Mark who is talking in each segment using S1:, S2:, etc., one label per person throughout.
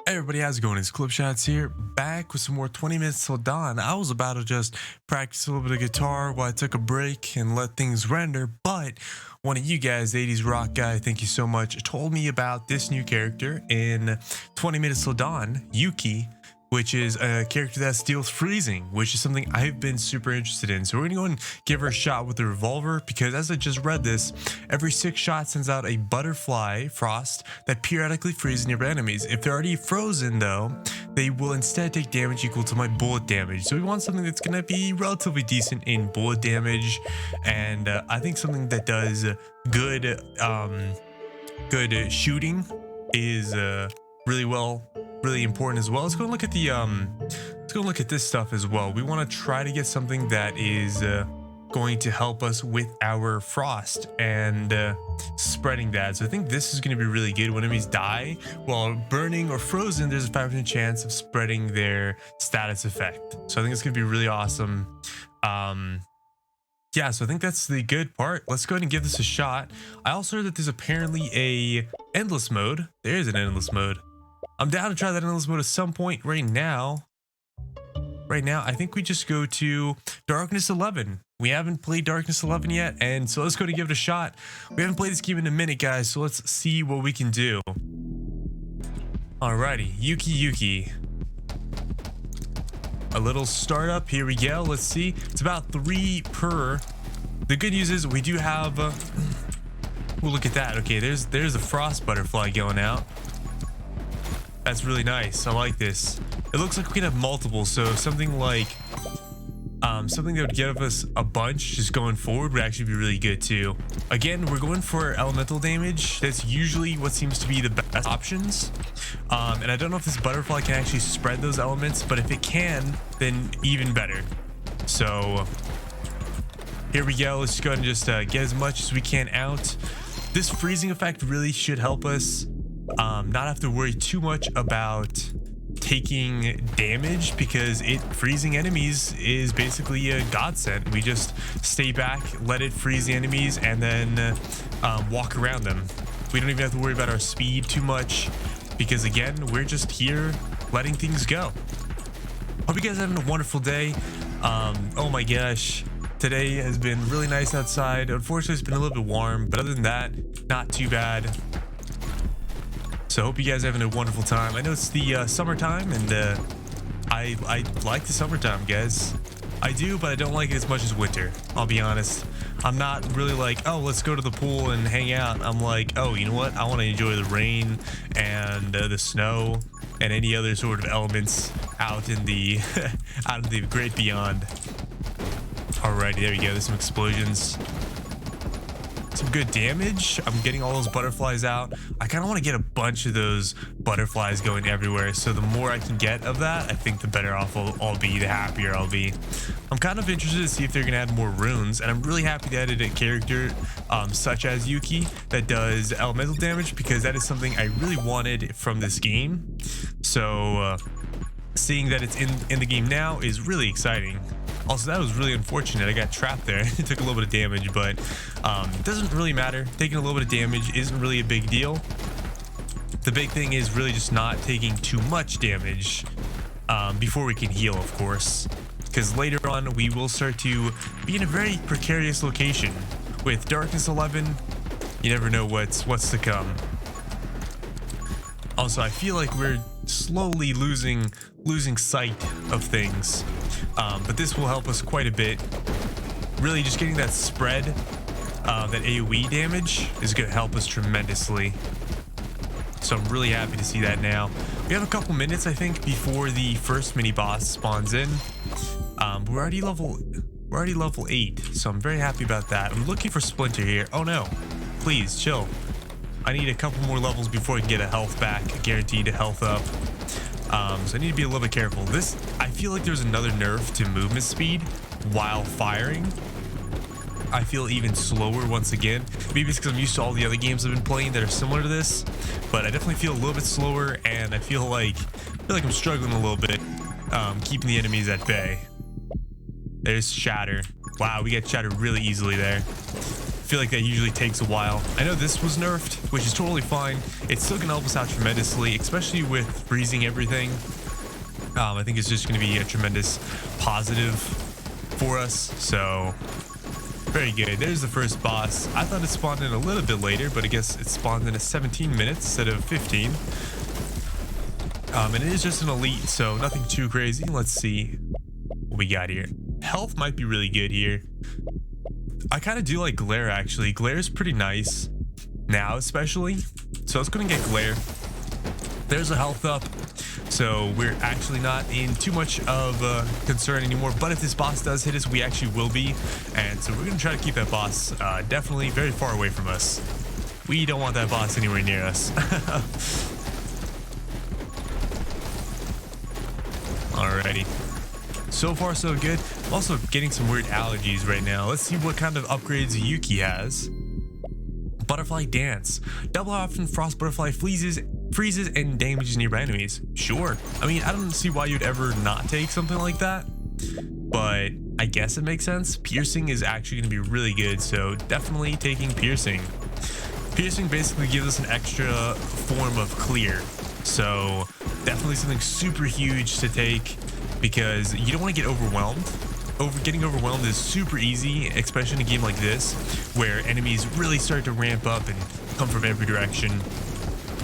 S1: Hey everybody, how's it going? It's Clippedshots here, back with some more 20 minutes till dawn. I was about to just practice a little bit of guitar while I took a break and let things render, but one of you guys, 80s rock guy, thank you so much, told me about this new character in 20 minutes till dawn, Yuki, which is a character that deals freezing, which is something I've been super interested in. So we're gonna go and give her a shot with the revolver, because as I just read this, every 6 shots sends out a butterfly frost that periodically freezes nearby enemies. If they're already frozen though, they will instead take damage equal to my bullet damage. So we want something that's gonna be relatively decent in bullet damage, and I think something that does good shooting is really important as well. Let's go and look at the let's go look at this stuff as well. We want to try to get something that is going to help us with our frost and spreading that. So I think this is going to be really good. When enemies die while burning or frozen, there's a 5% chance of spreading their status effect. So I think it's going to be really awesome. Yeah, so I think that's the good part. Let's go ahead and give this a shot. I also heard that there's apparently a endless mode. There is an endless mode. I'm down to try that endless mode at some point. Right now, I think we just go to Darkness 11. We haven't played Darkness 11 yet, and so let's go to give it a shot. We haven't played this game in a minute, guys, so let's see what we can do. Alrighty, Yuki. A little startup, here we go. Let's see. It's about 3 per. The good news is we do have, we'll look at that. Okay, there's a frost butterfly going out. That's really nice. I like this. It looks like we can have multiple, so something like something that would give us a bunch just going forward would actually be really good too. Again, we're going for elemental damage. That's usually what seems to be the best options. And I don't know if this butterfly can actually spread those elements, but if it can, then even better. So here we go. Let's go ahead and just get as much as we can out. This freezing effect really should help us not have to worry too much about taking damage, because freezing enemies is basically a godsend. We just stay back, let it freeze the enemies, and then walk around them. We don't even have to worry about our speed too much, because again, we're just here letting things go. Hope you guys are having a wonderful day. Oh my gosh, today has been really nice outside. Unfortunately, it's been a little bit warm, but other than that, not too bad. So I hope you guys are having a wonderful time. I know it's the summertime, and I like the summertime, guys. I do, but I don't like it as much as winter. I'll be honest. I'm not really like, oh, let's go to the pool and hang out. I'm like, oh, you know what? I want to enjoy the rain and the snow and any other sort of elements out in the out in the great beyond. Alrighty, there we go. There's some explosions. Some good damage. I'm getting all those butterflies out. I kind of want to get a bunch of those butterflies going everywhere, so the more I can get of that, I think the better off I'll be, the happier I'll be. I'm kind of interested to see if they're gonna add more runes, and I'm really happy they added a character such as Yuki that does elemental damage, because that is something I really wanted from this game. So seeing that it's in the game now is really exciting. Also, that was really unfortunate. I got trapped there. It took a little bit of damage, but it doesn't really matter. Taking a little bit of damage isn't really a big deal. The big thing is really just not taking too much damage before we can heal, of course. Because later on, we will start to be in a very precarious location. With Darkness 11, you never know what's to come. Also, I feel like we're slowly losing sight of things. But this will help us quite a bit. Really, just getting that spread, that AoE damage is going to help us tremendously. So I'm really happy to see that now. We have a couple minutes, I think, before the first mini boss spawns in. But we're already level 8, so I'm very happy about that. I'm looking for Splinter here. Oh no, please chill. I need a couple more levels before I can get a health back, guaranteed health up. So I need to be a little bit careful. I feel like there's another nerf to movement speed while firing. I feel even slower once again. Maybe it's because I'm used to all the other games I've been playing that are similar to this, but I definitely feel a little bit slower, and I feel like I'm struggling a little bit, keeping the enemies at bay. There's Shatter. Wow, we get shattered really easily there. feel like that usually takes a while. I know this was nerfed, which is totally fine. It's still gonna help us out tremendously, especially with freezing everything. I think it's just gonna be a tremendous positive for us. So very good. There's the first boss. I thought it spawned in a little bit later, but I guess it spawned in at 17 minutes instead of 15. And it is just an elite, so nothing too crazy. Let's see what we got here. Health might be really good here. I kind of do like glare, actually. Glare is pretty nice now, especially. So let's go and get glare. There's a health up, so we're actually not in too much of concern anymore. But if this boss does hit us, we actually will be. And so we're going to try to keep that boss definitely very far away from us. We don't want that boss anywhere near us. Alrighty. So far, so good. I'm also getting some weird allergies right now. Let's see what kind of upgrades Yuki has. Butterfly Dance. Double option Frost Butterfly freezes and damages nearby enemies. Sure. I mean, I don't see why you'd ever not take something like that. But I guess it makes sense. Piercing is actually going to be really good. So definitely taking Piercing. Piercing basically gives us an extra form of clear. So definitely something super huge to take, because you don't want to get overwhelmed. Getting overwhelmed is super easy, especially in a game like this, where enemies really start to ramp up and come from every direction.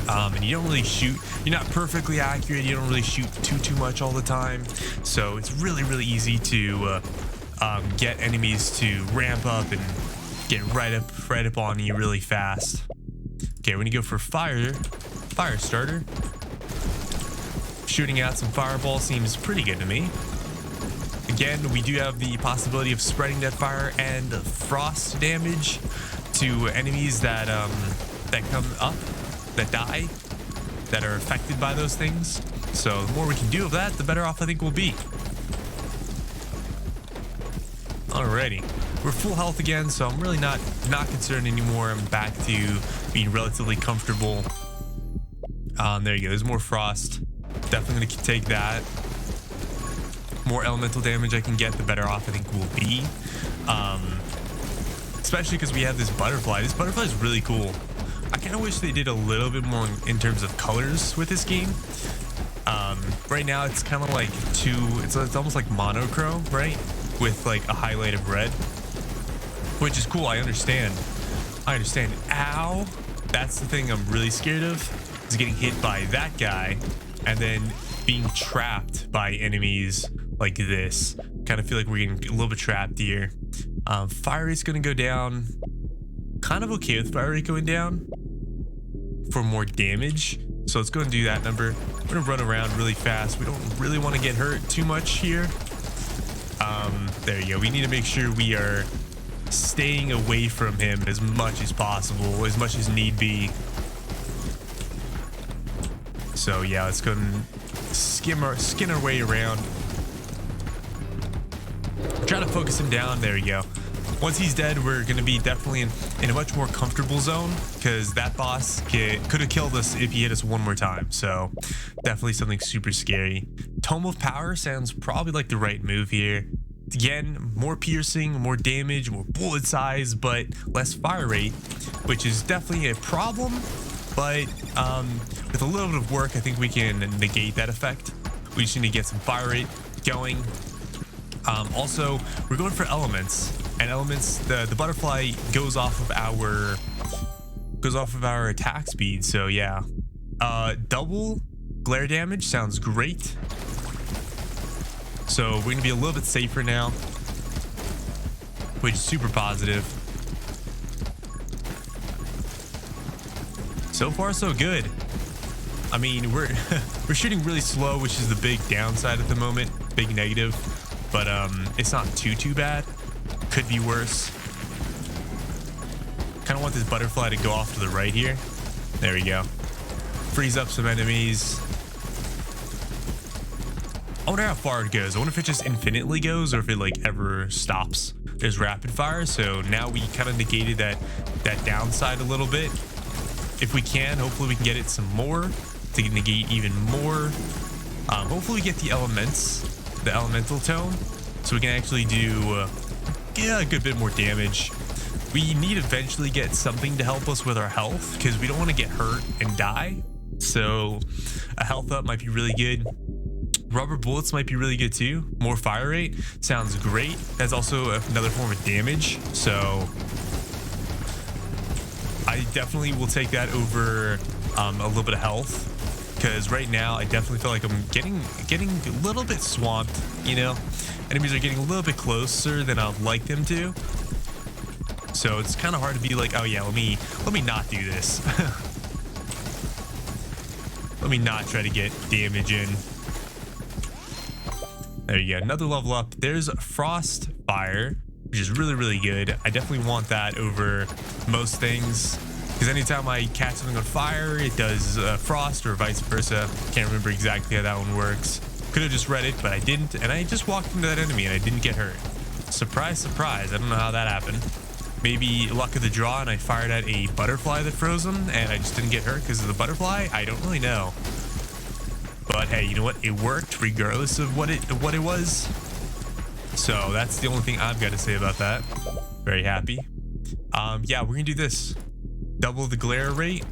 S1: And you don't really shoot. You're not perfectly accurate. You don't really shoot too much all the time. So it's really easy to get enemies to ramp up and get right up on you really fast. Okay, we're gonna go for fire starter. Shooting out some fireball seems pretty good to me. Again, we do have the possibility of spreading that fire and frost damage to enemies that come up, that die, that are affected by those things. So the more we can do of that, the better off I think we'll be. Alrighty, we're full health again, so I'm really not concerned anymore. I'm back to being relatively comfortable. There you go. There's more frost. Definitely gonna take that. More elemental damage I can get, the better off I think we'll be. Especially because we have this butterfly. This butterfly is really cool. I kind of wish they did a little bit more in terms of colors with this game. Right now it's kind of like it's almost like monochrome, right? With like a highlight of red, which is cool. I understand. Ow! That's the thing I'm really scared of, is getting hit by that guy and then being trapped by enemies like this. Kind of feel like we're getting a little bit trapped here. Fire rate's gonna go down. Kind of okay with fire rate going down for more damage. So let's go and do that number. We're gonna run around really fast. We don't really want to get hurt too much here. There you go. We need to make sure we are staying away from him as much as possible, as much as need be. So yeah, let's go and skin our way around. Try to focus him down. There we go. Once he's dead, we're going to be definitely in a much more comfortable zone, because that boss could have killed us if he hit us one more time. So definitely something super scary. Tome of Power sounds probably like the right move here. Again, more piercing, more damage, more bullet size, but less fire rate, which is definitely a problem. But with a little bit of work, I think we can negate that effect. We just need to get some fire rate going. Also, we're going for elements, and elements, the butterfly goes off of our attack speed. So yeah, double glare damage sounds great. So we're gonna be a little bit safer now, which is super positive. So far, so good. I mean, we're shooting really slow, which is the big downside at the moment, big negative. But it's not too bad. Could be worse. Kind of want this butterfly to go off to the right here. There we go. Freeze up some enemies. I wonder how far it goes. I wonder if it just infinitely goes or if it like ever stops. There's rapid fire, so now we kind of negated that downside a little bit. If we can, hopefully we can get it some more to negate even more. Hopefully we get the elemental tone, so we can actually do a good bit more damage. We need to eventually get something to help us with our health because we don't want to get hurt and die. So a health up might be really good. Rubber bullets might be really good too. More fire rate sounds great. That's also another form of damage. So I definitely will take that over a little bit of health. Because right now I definitely feel like I'm getting a little bit swamped, you know? Enemies are getting a little bit closer than I'd like them to. So it's kind of hard to be like, oh yeah, let me not do this. Let me not try to get damage in. There you go, another level up. There's Frost Fire, which is really, really good. I definitely want that over most things. Because anytime I catch something on fire, it does frost or vice versa. Can't remember exactly how that one works. Could have just read it, but I didn't. And I just walked into that enemy and I didn't get hurt. Surprise, surprise. I don't know how that happened. Maybe luck of the draw and I fired at a butterfly that froze him and I just didn't get hurt because of the butterfly. I don't really know. But hey, you know what? It worked regardless of what it was. So that's the only thing I've got to say about that. Very happy. Yeah, we're gonna do this. Double the glare rate,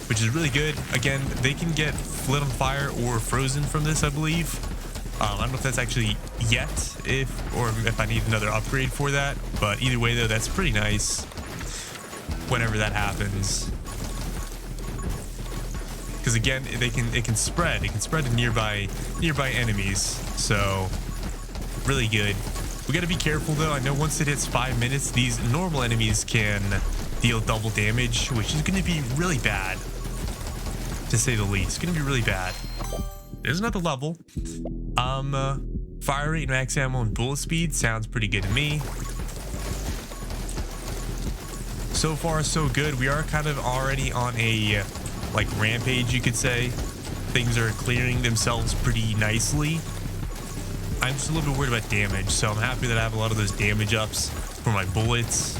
S1: which is really good. Again, they can get lit on fire or frozen from this, I believe. I don't know if that's actually yet, if I need another upgrade for that. But either way, though, that's pretty nice whenever that happens. Because again, it can spread. It can spread to nearby enemies. So really good. We got to be careful though. I know once it hits 5 minutes, these normal enemies can deal double damage, which is going to be really bad, to say the least. It's going to be really bad. There's another level. Fire rate, max ammo, and bullet speed sounds pretty good to me. So far, so good. We are kind of already on a like rampage, you could say. Things are clearing themselves pretty nicely. I'm just a little bit worried about damage, so I'm happy that I have a lot of those damage ups for my bullets.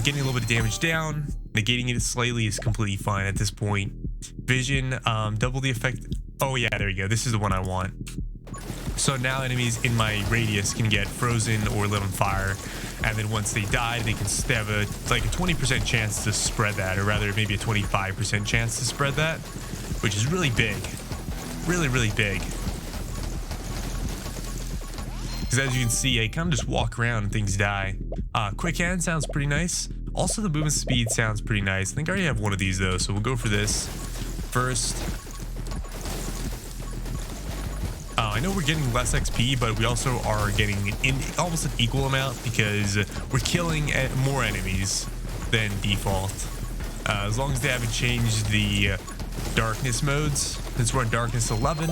S1: Getting a little bit of damage down, negating it slightly is completely fine at this point. Vision, double the effect. Oh yeah, there you go. This is the one I want. So now enemies in my radius can get frozen or lit on fire, and then once they die, they have a 20% chance to spread that, or rather maybe a 25% chance to spread that, which is really big. Really, really big. Because as you can see, I kind of just walk around and things die. Quick hand sounds pretty nice. Also, the movement speed sounds pretty nice. I think I already have one of these though, so we'll go for this first. I know we're getting less XP, but we also are getting in almost an equal amount because we're killing more enemies than default. As long as they haven't changed the darkness modes. Since we're on darkness 11,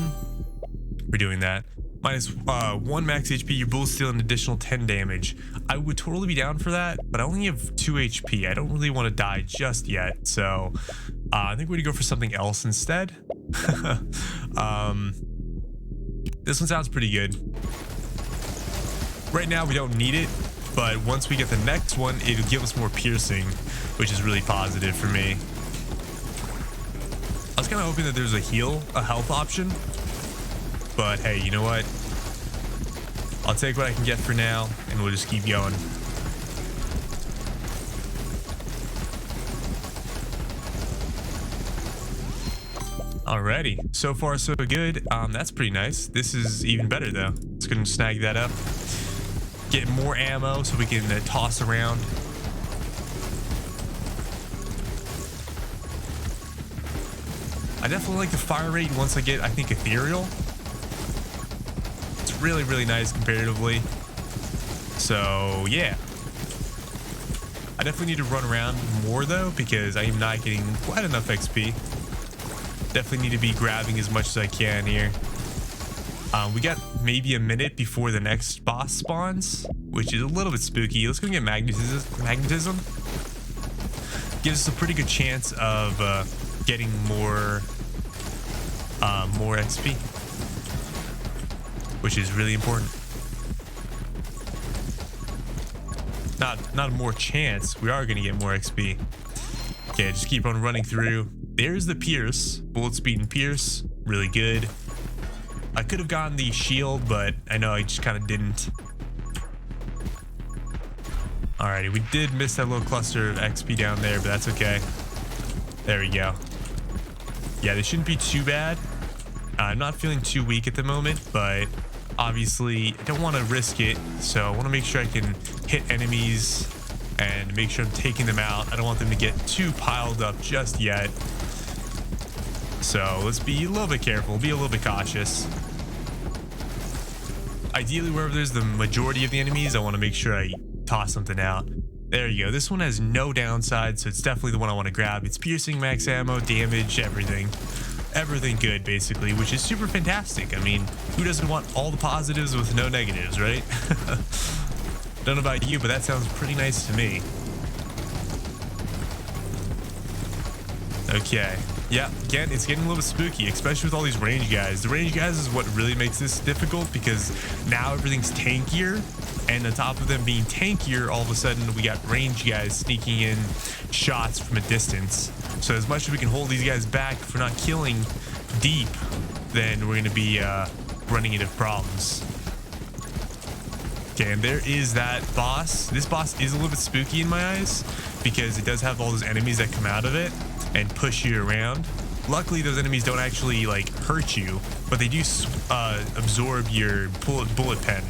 S1: we're doing that. Minus 1 max HP, your bullets deal an additional 10 damage. I would totally be down for that, but I only have 2 HP. I don't really want to die just yet, so I think we're gonna go for something else instead. This one sounds pretty good. Right now we don't need it, but once we get the next one, it'll give us more piercing, which is really positive for me. I was kind of hoping that there's a health option. But hey, you know what? I'll take what I can get for now, and we'll just keep going. Alrighty, so far so good. That's pretty nice. This is even better though. Let's go and snag that up. Get more ammo so we can toss around. I definitely like the fire rate once I get, I think, ethereal. Really, really nice comparatively. So yeah, I definitely need to run around more though, because I am not getting quite enough XP. Definitely need to be grabbing as much as I can here. We got maybe a minute before the next boss spawns, which is a little bit spooky. Let's go get magnetism. Gives us a pretty good chance of getting more XP, which is really important. Not more chance. We are going to get more XP. Okay, just keep on running through. There's the pierce, bullet speed and pierce, really good. I could have gotten the shield, but I know I just kind of didn't. Alrighty, we did miss that little cluster of XP down there, but that's okay. There we go. Yeah, they shouldn't be too bad. I'm not feeling too weak at the moment, but obviously I don't want to risk it. So I want to make sure I can hit enemies and make sure I'm taking them out. I don't want them to get too piled up just yet. So let's be a little bit careful, be a little bit cautious. Ideally, wherever there's the majority of the enemies, I want to make sure I toss something out. There you go. This one has no downside, so it's definitely the one I want to grab. It's piercing, max ammo, damage, everything. Everything good, basically, which is super fantastic. I mean, who doesn't want all the positives with no negatives, right? Don't know about you, but that sounds pretty nice to me. Okay. Yeah, again, it's getting a little bit spooky, especially with all these range guys. The range guys is what really makes this difficult because now everything's tankier, and on top of them being tankier, all of a sudden we got range guys sneaking in shots from a distance. So as much as we can hold these guys back for not killing deep, then we're going to be running into problems. Okay, and there is that boss. This boss is a little bit spooky in my eyes because it does have all those enemies that come out of it and push you around. Luckily, those enemies don't actually like hurt you, but they do absorb your bullet pen,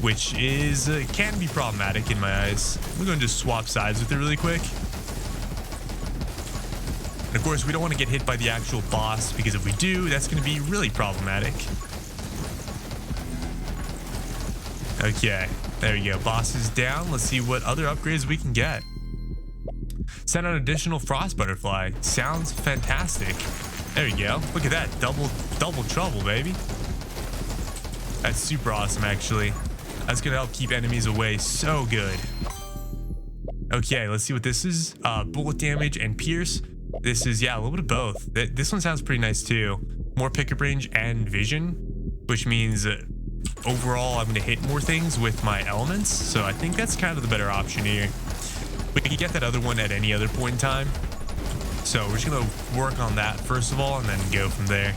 S1: which is can be problematic in my eyes. We're going to just swap sides with it really quick. And of course, we don't want to get hit by the actual boss because if we do, that's going to be really problematic. Okay, there you go. Boss is down. Let's see what other upgrades we can get. Send out additional frost butterfly. Sounds fantastic. There you go. Look at that. Double trouble, baby. That's super awesome, actually. That's gonna help keep enemies away so good. Okay, let's see what this is. Bullet damage and pierce. This is, yeah, a little bit of both. This one sounds pretty nice too. More pickup range and vision, which means overall I'm gonna hit more things with my elements. So I think that's kind of the better option here. We can get that other one at any other point in time. So we're just gonna work on that first of all and then go from there.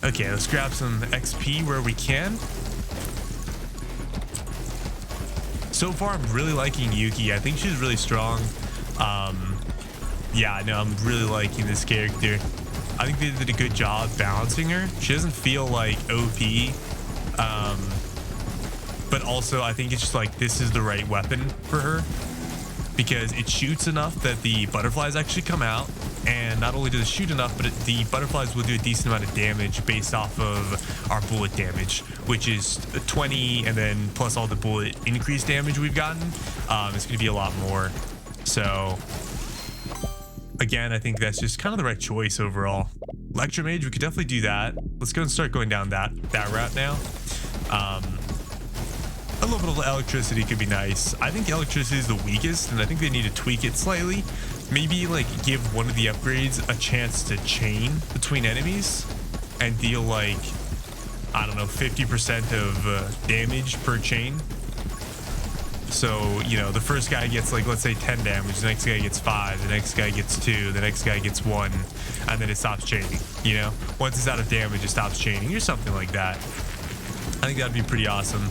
S1: Okay, let's grab some XP where we can. So far, I'm really liking Yuki. I think she's really strong. Yeah, no, I'm really liking this character. I think they did a good job balancing her. She doesn't feel like OP. But also, I think it's just like this is the right weapon for her because it shoots enough that the butterflies actually come out. And not only does it shoot enough, but the butterflies will do a decent amount of damage based off of our bullet damage, which is 20, and then plus all the bullet increase damage we've gotten, it's going to be a lot more. So again, I think that's just kind of the right choice overall. Electromage, we could definitely do that. Let's go and start going down that route now. A little bit of electricity could be nice. I think electricity is the weakest, and I think they need to tweak it slightly. Maybe like give one of the upgrades a chance to chain between enemies and deal like, I don't know, 50% of damage per chain. So, you know, the first guy gets like, let's say 10 damage, the next guy gets 5, the next guy gets 2, the next guy gets 1, and then it stops chaining, you know? Once it's out of damage, it stops chaining or something like that. I think that'd be pretty awesome.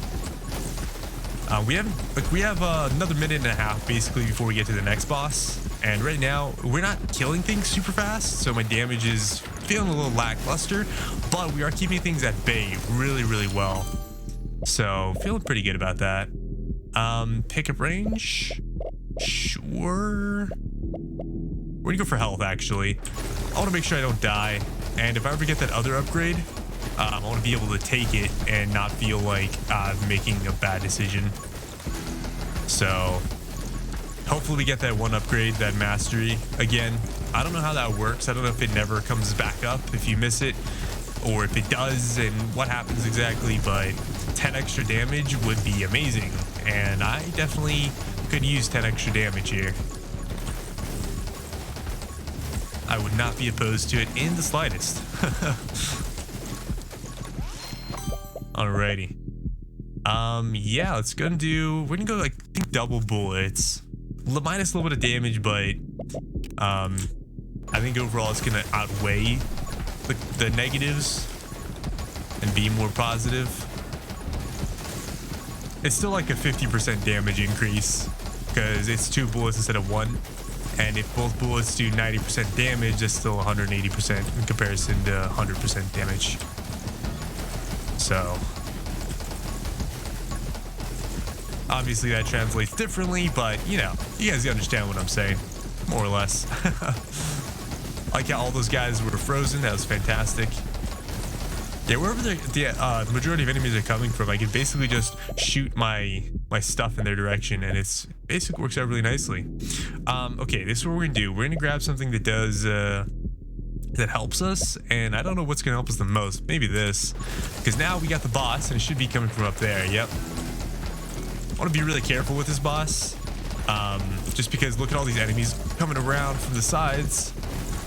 S1: We have another minute and a half basically before we get to the next boss, and right now we're not killing things super fast, so my damage is feeling a little lackluster, but we are keeping things at bay really well, so feeling pretty good about that. Pickup range, sure. We're gonna go for health. Actually, I want to make sure I don't die, and if I ever get that other upgrade, I want to be able to take it and not feel like I'm making a bad decision. So hopefully we get that one upgrade, that mastery. Again, I don't know how that works. I don't know if it never comes back up if you miss it, or if it does and what happens exactly, but 10 extra damage would be amazing, and I definitely could use 10 extra damage here. I would not be opposed to it in the slightest. Alrighty. Yeah, let's go and we're gonna go like, I think double bullets. Minus a little bit of damage, but I think overall it's gonna outweigh the negatives and be more positive. It's still like a 50% damage increase because it's 2 bullets instead of 1. And if both bullets do 90% damage, that's still 180% in comparison to 100% damage. So obviously that translates differently, but you know, you guys understand what I'm saying, more or less. Like how all those guys were frozen, that was fantastic. Yeah, wherever the majority of enemies are coming from, I can basically just shoot my stuff in their direction, and it's basically works out really nicely. Okay, this is what we're gonna do. We're gonna grab something that does that helps us, and I don't know what's gonna help us the most. Maybe this, because now we got the boss, and it should be coming from up there. Yep. I want to be really careful with this boss, just because look at all these enemies coming around from the sides.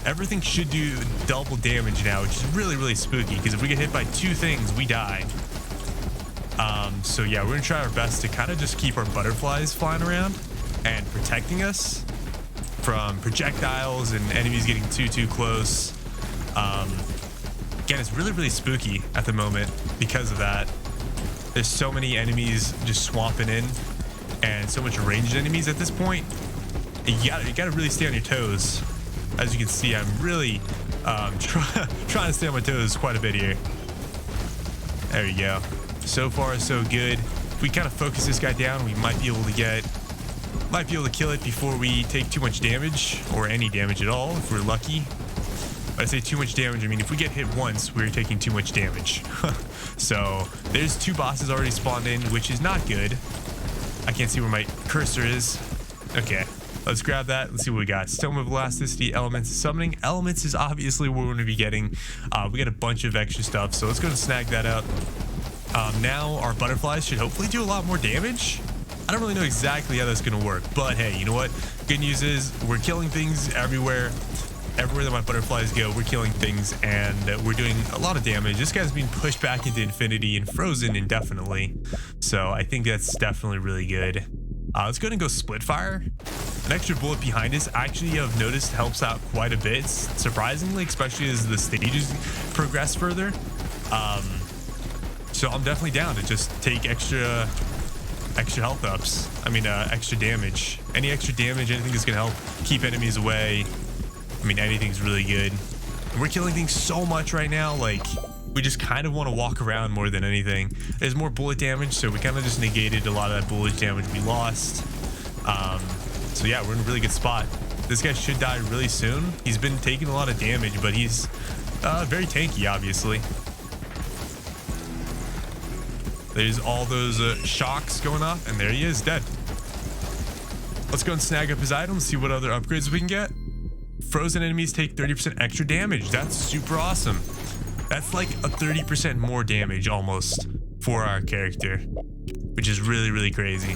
S1: Everything should do double damage now, which is really, really spooky, because if we get hit by 2 things, we die. So yeah, we're gonna try our best to kind of just keep our butterflies flying around and protecting us from projectiles and enemies getting too close. Again, it's really, really spooky at the moment because of that. There's so many enemies just swamping in, and so much ranged enemies at this point. You gotta really stay on your toes. As you can see, I'm really trying to stay on my toes quite a bit here. There you go. So far, so good. If we kind of focus this guy down, we might be able to kill it before we take too much damage, or any damage at all, if we're lucky. When I say too much damage, I mean if we get hit once, we're taking too much damage. So there's 2 bosses already spawned in, which is not good. I can't see where my cursor is. Okay. Let's grab that. Let's see what we got. Stone of Elasticity, Elements, Summoning. Elements is obviously what we're going to be getting. We got a bunch of extra stuff, so let's go and snag that up. Now our butterflies should hopefully do a lot more damage. I don't really know exactly how that's going to work, but hey, you know what? Good news is we're killing things everywhere. Everywhere that my butterflies go, we're killing things, and we're doing a lot of damage. This guy's being pushed back into infinity and frozen indefinitely. So I think that's definitely really good. Let's go ahead and go split fire. An extra bullet behind us, actually, I've noticed helps out quite a bit, surprisingly, especially as the stages progress further. So I'm definitely down to just take extra health ups. I mean, extra damage. Any extra damage, anything that's gonna help keep enemies away. I mean, anything's really good. We're killing things so much right now, like we just kind of want to walk around more than anything. There's more bullet damage, so we kind of just negated a lot of that bullet damage we lost. So yeah, we're in a really good spot. This guy should die really soon. He's been taking a lot of damage, but he's very tanky, obviously. There's all those shocks going off, and there he is, dead. Let's go and snag up his items, see what other upgrades we can get. Frozen enemies take 30% extra damage. That's super awesome. That's like a 30% more damage almost for our character, which is really, really crazy.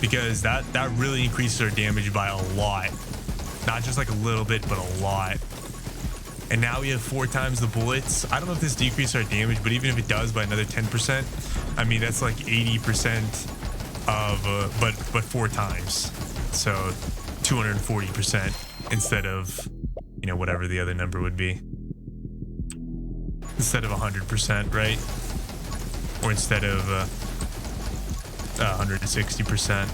S1: Because that really increases our damage by a lot. Not just like a little bit, but a lot. And now we have 4 times the bullets. I don't know if this decreases our damage, but even if it does by another 10%, I mean, that's like 80% of, but 4 times. So 240% instead of, you know, whatever the other number would be. Instead of 100%, right? Or instead of 160%.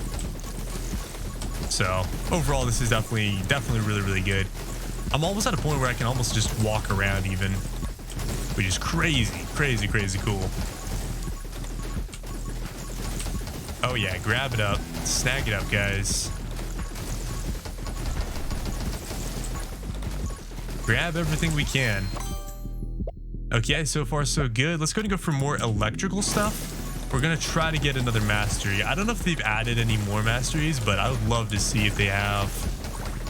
S1: So overall, this is definitely really, really good. I'm almost at a point where I can almost just walk around even, which is crazy, crazy, crazy cool. Oh yeah, grab it up, snag it up, guys. Grab everything we can. Okay, so far so good. Let's go and go for more electrical stuff. We're gonna try to get another mastery. I don't know if they've added any more masteries, but I would love to see if they have.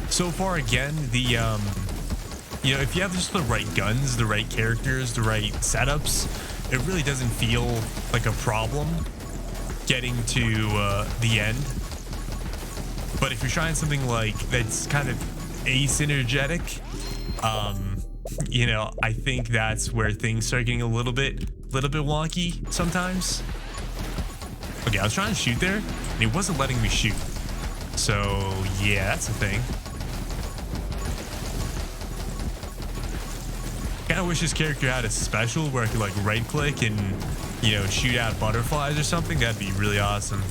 S1: So far, again, the you know, if you have just the right guns, the right characters, the right setups, it really doesn't feel like a problem getting to the end. But if you're trying something like that's kind of asynergetic, you know, I think that's where things start getting a little bit wonky sometimes. Okay, I was trying to shoot there, and it wasn't letting me shoot. So yeah, that's the thing. Kind of wish this character had a special where I could like right click and, you know, shoot out butterflies or something. That'd be really awesome.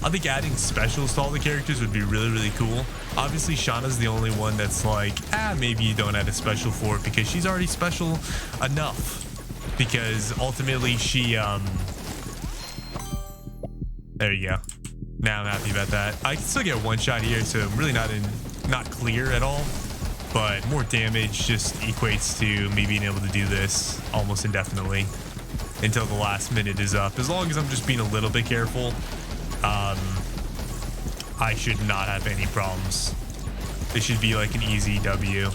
S1: I think adding specials to all the characters would be really, really cool. Obviously, Shauna's the only one that's like, maybe you don't add a special for it because she's already special enough. Because ultimately she, there you go. Now I'm happy about that. I can still get one shot here, so I'm really not clear at all. But more damage just equates to me being able to do this almost indefinitely until the last minute is up. As long as I'm just being a little bit careful, I should not have any problems. This should be like an easy W.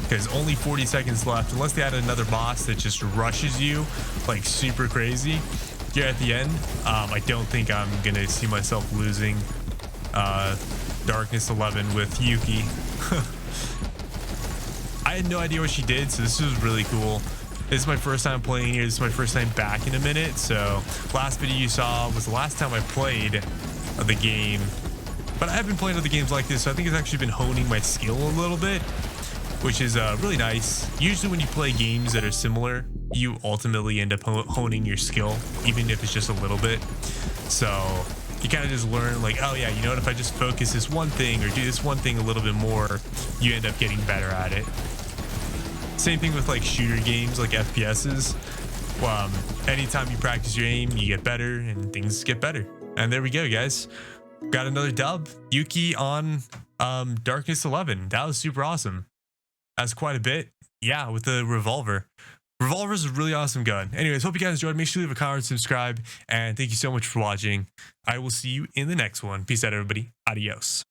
S1: Because only 40 seconds left, unless they add another boss that just rushes you like super crazy here at the end. I don't think I'm gonna see myself losing Darkness 11 with Yuki. I had no idea what she did, so this was really cool. This is my first time playing here. This is my first time back in a minute. So last video you saw was the last time I played the game. But I have been playing other games like this, so I think it's actually been honing my skill a little bit, which is really nice. Usually when you play games that are similar, you ultimately end up honing your skill, even if it's just a little bit. So you kind of just learn like, oh yeah, you know what, if I just focus this one thing or do this one thing a little bit more, you end up getting better at it. Same thing with like shooter games, like FPSs. Anytime you practice your aim, you get better and things get better. And there we go, guys. Got another dub. Yuki on Darkness 11. That was super awesome. That's quite a bit. Yeah, with the revolver. Revolver's a really awesome gun. Anyways, hope you guys enjoyed. Make sure you leave a comment, subscribe, and thank you so much for watching. I will see you in the next one. Peace out, everybody. Adios.